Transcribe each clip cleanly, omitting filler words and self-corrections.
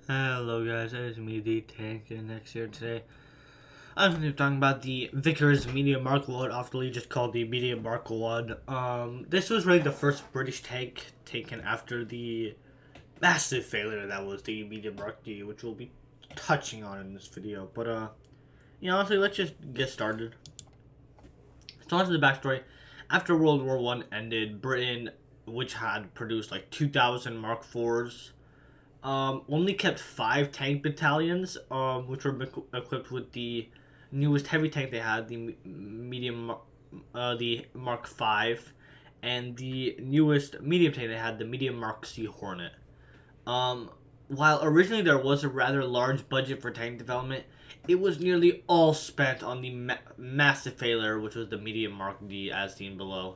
Hello guys, it is me, the Tank, and next here today. I'm going to be talking about the Vickers Medium Mark 1, often just called the Medium Mark 1. This was really the first British tank taken after the massive failure that was the Medium Mark D, which we'll be touching on in this video. But, honestly, let's just get started. So, on to the backstory. After World War One ended, Britain, which had produced like 2,000 Mark 4s, only kept 5 tank battalions, which were equipped with the newest heavy tank they had, the Mark 5, and the newest medium tank they had, the medium Mark C Hornet. Um, while originally there was a rather large budget for tank development, it was nearly all spent on the massive failure, which was the medium Mark D, as seen below.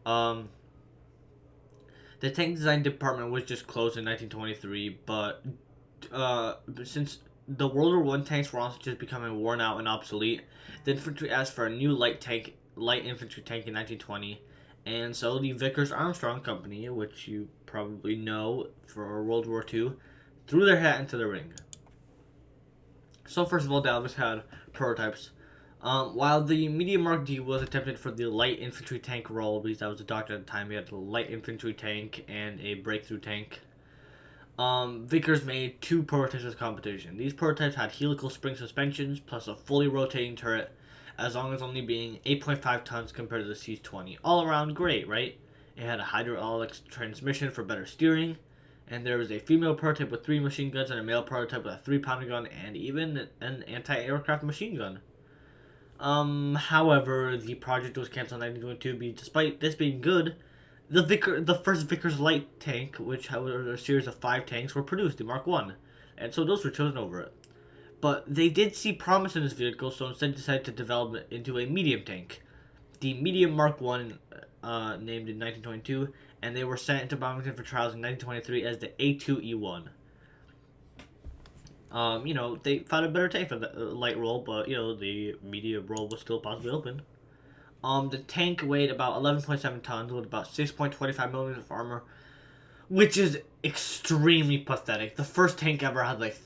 Um, the tank design department was just closed in 1923, but since the World War One tanks were also just becoming worn out and obsolete, the infantry asked for a new light infantry tank in 1920, and so the Vickers Armstrong Company, which you probably know for World War Two, threw their hat into the ring. So first of all, Dalvis had prototypes. While the medium Mark D was attempted for the light infantry tank role, because that was the doctor at the time, he had a light infantry tank and a breakthrough tank. Vickers made 2 prototypes of competition. These prototypes had helical spring suspensions plus a fully rotating turret, as long as only being 8.5 tons compared to the C-20. All around great, right? It had a hydraulic transmission for better steering, and there was a female prototype with 3 machine guns and a male prototype with a 3-pounder gun and even an anti-aircraft machine gun. However, the project was canceled in 1922. Despite this being good, the first Vickers light tank, which had a series of 5 tanks, were produced, the Mark One, and so those were chosen over it. But they did see promise in this vehicle, so instead decided to develop it into a medium tank, the medium Mark One, named in 1922, and they were sent into Bombington for trials in 1923 as the A2E1. They found a better tank for the light role, but the medium role was still possibly open. The tank weighed about 11.7 tons with about 6.25 millimeters of armor, which is extremely pathetic. The first tank ever had like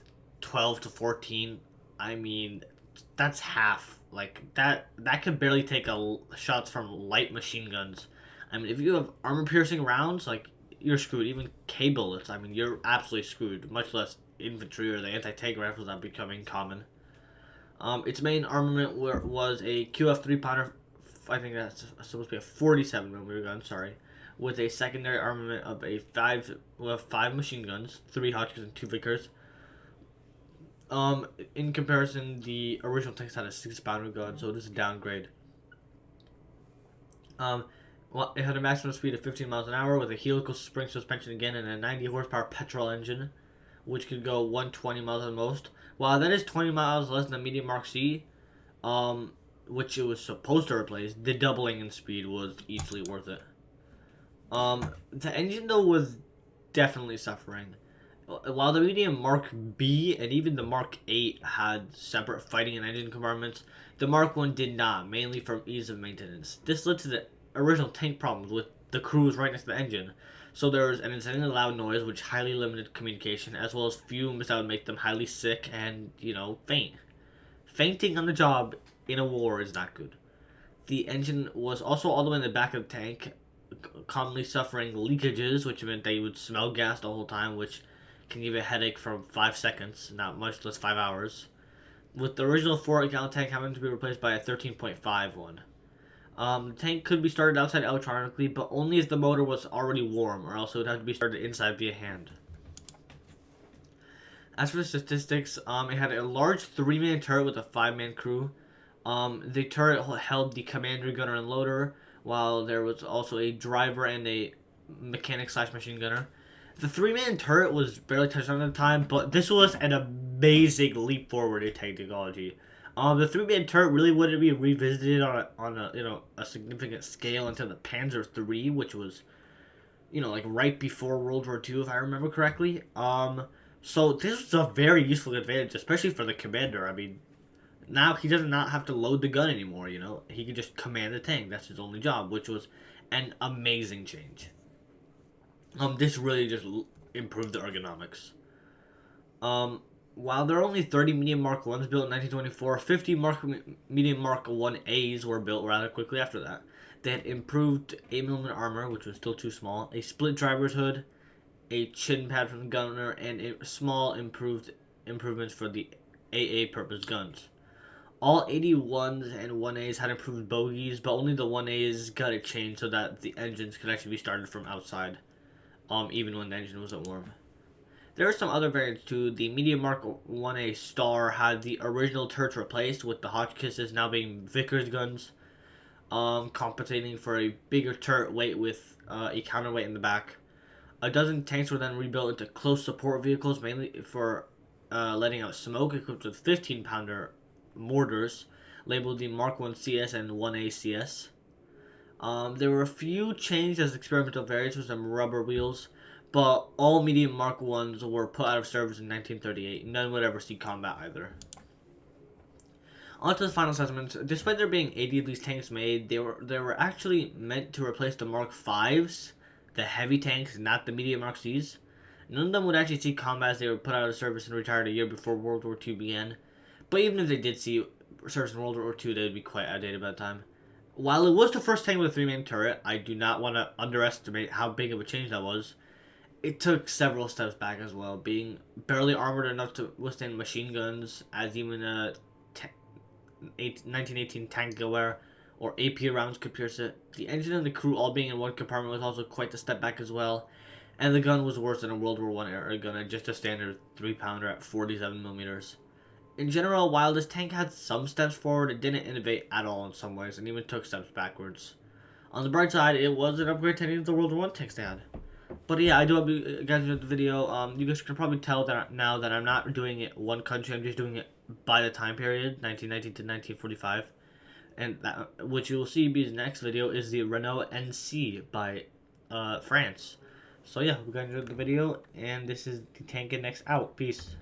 12 to 14. I mean, that's half. Like that could barely take shots from light machine guns. I mean, if you have armor piercing rounds, like you're screwed. Even K bullets, I mean, you're absolutely screwed. Much less infantry or the anti-tank rifles that are becoming common. Its main armament was a QF 3-pounder. I think that's supposed to be a 47 millimeter gun. Sorry, with a secondary armament of a 5 machine guns, 3 Hotchkiss and 2 Vickers. In comparison, the original tanks had a 6-pounder gun, so this is a downgrade. Um, well, it had a maximum speed of 15 miles an hour with a helical spring suspension again and a 90 horsepower petrol engine, which could go 120 miles at the most. While that is 20 miles less than the medium Mark C, um, which it was supposed to replace, the doubling in speed was easily worth it. The engine though was definitely suffering. While the medium Mark B and even the Mark 8 had separate fighting and engine compartments, the Mark 1 did not, mainly from ease of maintenance. This led to the original tank problems with the crews right next to the engine. So there was an insanely loud noise which highly limited communication, as well as fumes that would make them highly sick and, faint. Fainting on the job in a war is not good. The engine was also all the way in the back of the tank, commonly suffering leakages, which meant they would smell gas the whole time, which can give you a headache from 5 seconds, not much less 5 hours. With the original 4-gallon tank having to be replaced by a 13.5 one. The tank could be started outside electronically, but only if the motor was already warm, or else it would have to be started inside via hand. As for the statistics, it had a large 3-man turret with a 5-man crew. The turret held the commander, gunner, and loader, while there was also a driver and a mechanic slash machine gunner. The 3-man turret was barely touched on at the time, but this was an amazing leap forward in technology. The 3-man turret really wouldn't be revisited on a significant scale until the Panzer III, which was like right before World War II, if I remember correctly. So this was a very useful advantage, especially for the commander. I mean, now he does not have to load the gun anymore. He can just command the tank. That's his only job, which was an amazing change. This really just improved the ergonomics. Um, while there are only 30 Medium Mark 1s built in 1924, 50 Medium Mark 1As were built rather quickly after that. They had improved 8mm armor, which was still too small, a split driver's hood, a chin pad from the gunner, and small improvements for the AA purpose guns. All 81s and 1As had improved bogies, but only the 1As got a change so that the engines could actually be started from outside, even when the engine wasn't warm. There are some other variants too. The Medium Mark 1A Star had the original turrets replaced, with the Hotchkisses now being Vickers guns, compensating for a bigger turret weight with a counterweight in the back. A dozen tanks were then rebuilt into close support vehicles, mainly for letting out smoke, equipped with 15-pounder mortars, labeled the Mark 1 CS and 1A CS. There were a few changed as experimental variants with some rubber wheels, but all medium Mark 1s were put out of service in 1938. None would ever see combat either. On to the final assessments. Despite there being 80 of these tanks made, they were actually meant to replace the Mark 5s, the heavy tanks, not the medium Mark Cs. None of them would actually see combat as they were put out of service and retired a year before World War II began. But even if they did see service in World War II, they would be quite outdated by the time. While it was the first tank with a 3-man turret, I do not want to underestimate how big of a change that was. It took several steps back as well, being barely armored enough to withstand machine guns, as even a 1918 tank Gilware or AP rounds could pierce it. The engine and the crew all being in one compartment was also quite the step back as well, and the gun was worse than a World War I era gun at just a standard 3-pounder at 47mm. In general, while this tank had some steps forward, it didn't innovate at all in some ways, and even took steps backwards. On the bright side, it was an upgrade to any of the World War I tanks they had. But yeah, I do hope you guys enjoyed the video. You guys can probably tell that now that I'm not doing it one country, I'm just doing it by the time period, 1919 to 1945. And that, which you will see because next video is the Renault NC by France. So yeah, hope you guys enjoyed the video, and this is the Tank and Next out. Peace.